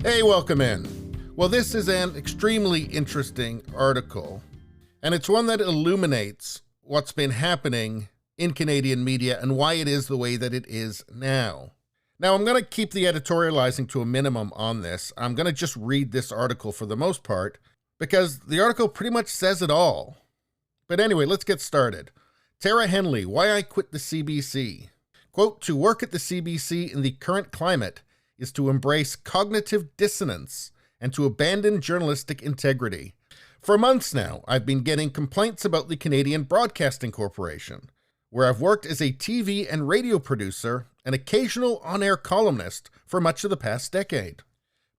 Hey, welcome in. Well, this is an extremely interesting article, and it's one that illuminates what's been happening in Canadian media and why it is the way that it is now. Now, I'm going to keep the editorializing to a minimum on this. I'm going to just read this article for the most part, because the article pretty much says it all. But anyway, let's get started. Tara Henley, Why I Quit the CBC. Quote, to work at the CBC in the current climate is to embrace cognitive dissonance and to abandon journalistic integrity. For months now, I've been getting complaints about the Canadian Broadcasting Corporation, where I've worked as a TV and radio producer and occasional on-air columnist for much of the past decade.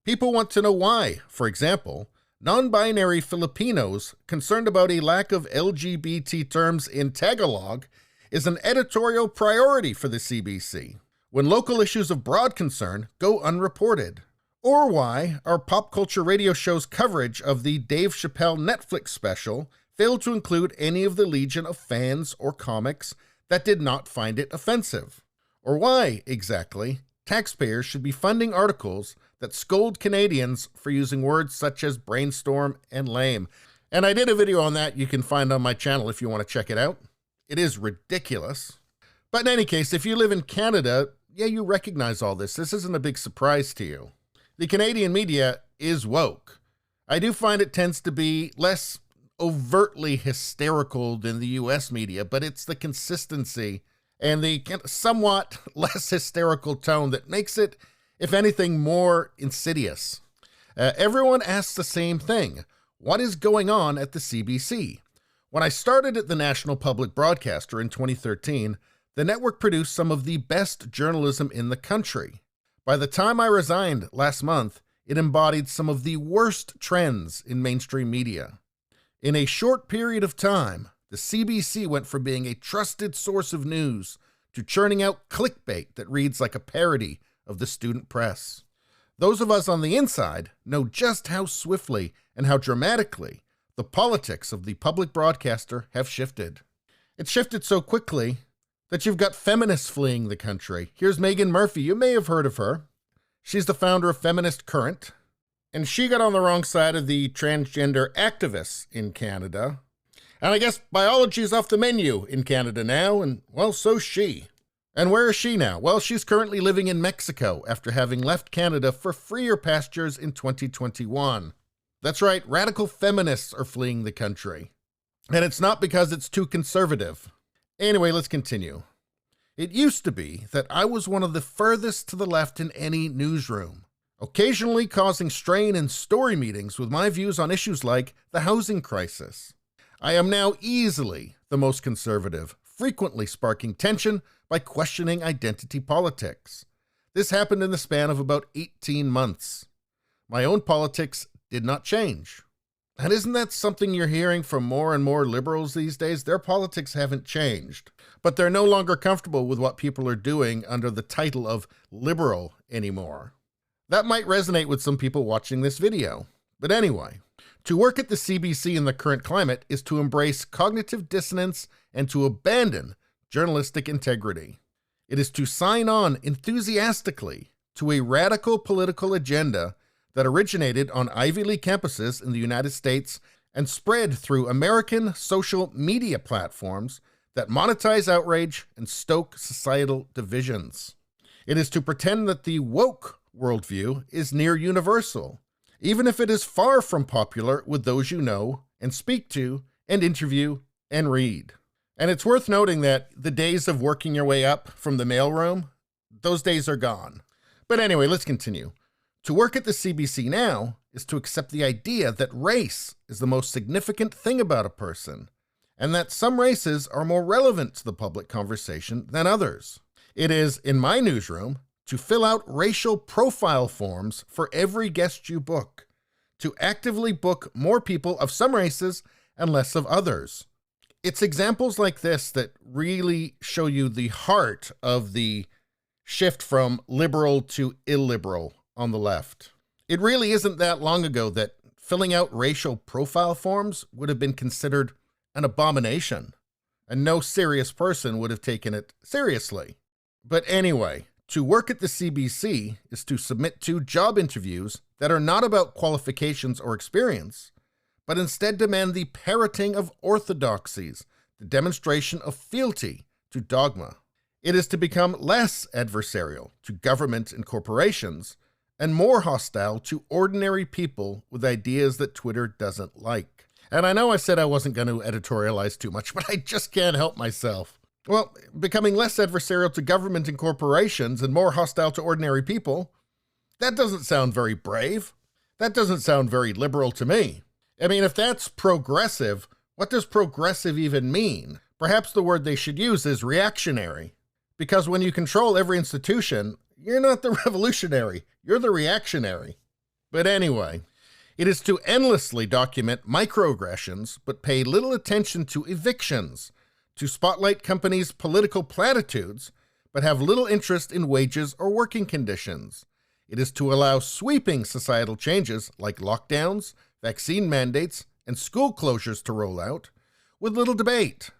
People want to know why, for example, non-binary Filipinos concerned about a lack of LGBT terms in Tagalog is an editorial priority for the CBC, when local issues of broad concern go unreported. Or why our pop culture radio show's coverage of the Dave Chappelle Netflix special failed to include any of the legion of fans or comics that did not find it offensive. Or why, exactly, taxpayers should be funding articles that scold Canadians for using words such as brainstorm and lame. And I did a video on that you can find on my channel if you want to check it out. It is ridiculous. But in any case, if you live in Canada, yeah, you recognize all this. This isn't a big surprise to you. The Canadian media is woke. I do find it tends to be less overtly hysterical than the US media, but it's the consistency and the somewhat less hysterical tone that makes it, if anything, more insidious. Everyone asks the same thing. What is going on at the CBC? When I started at the National Public Broadcaster in 2013, the network produced some of the best journalism in the country. By the time I resigned last month, it embodied some of the worst trends in mainstream media. In a short period of time, the CBC went from being a trusted source of news to churning out clickbait that reads like a parody of the student press. Those of us on the inside know just how swiftly and how dramatically the politics of the public broadcaster have shifted. It's shifted so quickly that you've got feminists fleeing the country. Here's Megan Murphy. You may have heard of her. She's the founder of Feminist Current, and she got on the wrong side of the transgender activists in Canada. And I guess biology is off the menu in Canada now, and well, so's she. And where is she now? Well, she's currently living in Mexico after having left Canada for freer pastures in 2021. That's right, radical feminists are fleeing the country. And it's not because it's too conservative. Anyway, let's continue. It used to be that I was one of the furthest to the left in any newsroom, occasionally causing strain in story meetings with my views on issues like the housing crisis. I am now easily the most conservative, frequently sparking tension by questioning identity politics. This happened in the span of about 18 months. My own politics did not change. And isn't that something you're hearing from more and more liberals these days? Their politics haven't changed, but they're no longer comfortable with what people are doing under the title of liberal anymore. That might resonate with some people watching this video. But anyway, to work at the CBC in the current climate is to embrace cognitive dissonance and to abandon journalistic integrity. It is to sign on enthusiastically to a radical political agenda that originated on Ivy League campuses in the United States and spread through American social media platforms that monetize outrage and stoke societal divisions. It is to pretend that the woke worldview is near universal, even if it is far from popular with those you know and speak to and interview and read. And it's worth noting that the days of working your way up from the mailroom, those days are gone. But anyway, let's continue. To work at the CBC now is to accept the idea that race is the most significant thing about a person, and that some races are more relevant to the public conversation than others. It is, in my newsroom, to fill out racial profile forms for every guest you book, to actively book more people of some races and less of others. It's examples like this that really show you the heart of the shift from liberal to illiberal on the left. It really isn't that long ago that filling out racial profile forms would have been considered an abomination, and no serious person would have taken it seriously. But anyway, to work at the CBC is to submit to job interviews that are not about qualifications or experience, but instead demand the parroting of orthodoxies, the demonstration of fealty to dogma. It is to become less adversarial to government and corporations, and more hostile to ordinary people with ideas that Twitter doesn't like. And I know I said I wasn't going to editorialize too much, but I just can't help myself. Well, becoming less adversarial to government and corporations and more hostile to ordinary people, that doesn't sound very brave. That doesn't sound very liberal to me. I mean, if that's progressive, what does progressive even mean? Perhaps the word they should use is reactionary. Because when you control every institution, you're not the revolutionary, you're the reactionary. But anyway, it is to endlessly document microaggressions, but pay little attention to evictions, to spotlight companies' political platitudes, but have little interest in wages or working conditions. It is to allow sweeping societal changes like lockdowns, vaccine mandates, and school closures to roll out, with little debate.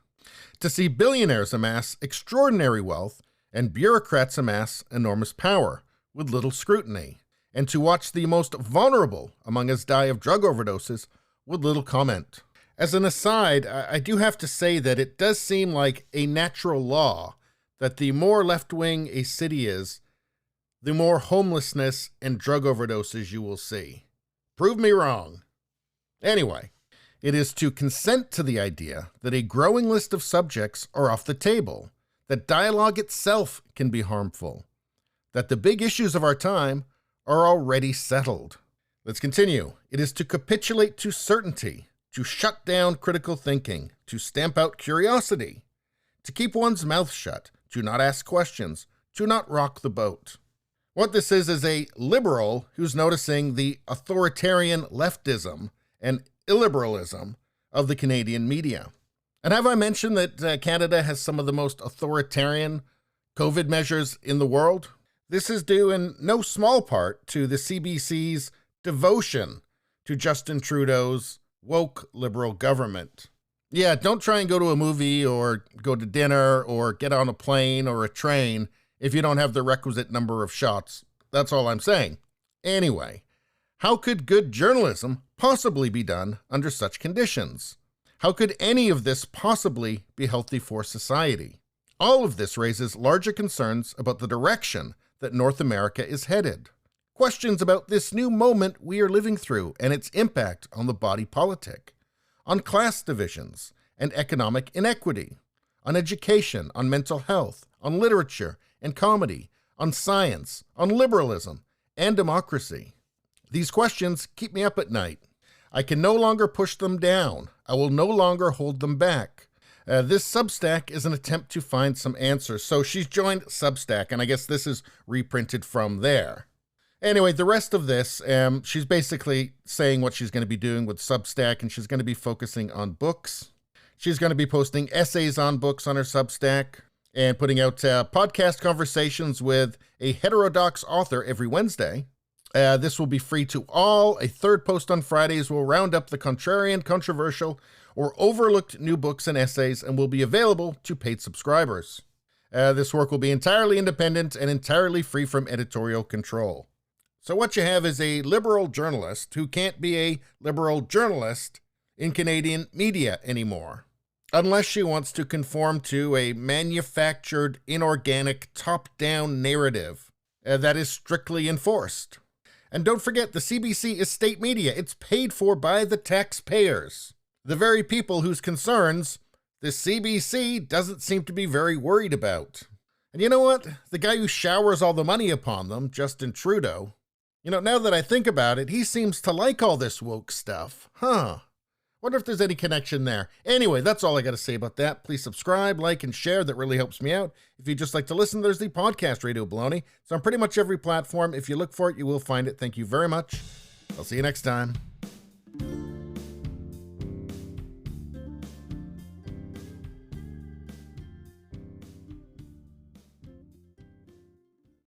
To see billionaires amass extraordinary wealth and bureaucrats amass enormous power, with little scrutiny, and to watch the most vulnerable among us die of drug overdoses with little comment. As an aside, I do have to say that it does seem like a natural law that the more left-wing a city is, the more homelessness and drug overdoses you will see. Prove me wrong. Anyway, it is to consent to the idea that a growing list of subjects are off the table, that dialogue itself can be harmful, that the big issues of our time are already settled. Let's continue. It is to capitulate to certainty, to shut down critical thinking, to stamp out curiosity, to keep one's mouth shut, to not ask questions, to not rock the boat. What this is a liberal who's noticing the authoritarian leftism and illiberalism of the Canadian media. And have I mentioned that Canada has some of the most authoritarian COVID measures in the world? This is due in no small part to the CBC's devotion to Justin Trudeau's woke liberal government. Yeah, don't try and go to a movie or go to dinner or get on a plane or a train if you don't have the requisite number of shots. That's all I'm saying. Anyway, how could good journalism possibly be done under such conditions? How could any of this possibly be healthy for society? All of this raises larger concerns about the direction that North America is headed. Questions about this new moment we are living through and its impact on the body politic, on class divisions and economic inequity, on education, on mental health, on literature and comedy, on science, on liberalism and democracy. These questions keep me up at night. I can no longer push them down. I will no longer hold them back. This Substack is an attempt to find some answers. So she's joined Substack, and I guess this is reprinted from there. Anyway, the rest of this, she's basically saying what she's going to be doing with Substack, and she's going to be focusing on books. She's going to be posting essays on books on her Substack and putting out podcast conversations with a heterodox author every Wednesday. This will be free to all. A third post on Fridays will round up the contrarian, controversial, or overlooked new books and essays and will be available to paid subscribers. This work will be entirely independent and entirely free from editorial control. So what you have is a liberal journalist who can't be a liberal journalist in Canadian media anymore, unless she wants to conform to a manufactured, inorganic, top-down narrative that is strictly enforced. And don't forget, the CBC is state media. It's paid for by the taxpayers, the very people whose concerns the CBC doesn't seem to be very worried about. And you know what? The guy who showers all the money upon them, Justin Trudeau, now that I think about it, he seems to like all this woke stuff. Wonder if there's any connection there. Anyway, that's all I got to say about that. Please subscribe, like, and share. That really helps me out. If you just like to listen, there's the podcast Radio Baloney. It's on pretty much every platform. If you look for it, you will find it. Thank you very much. I'll see you next time.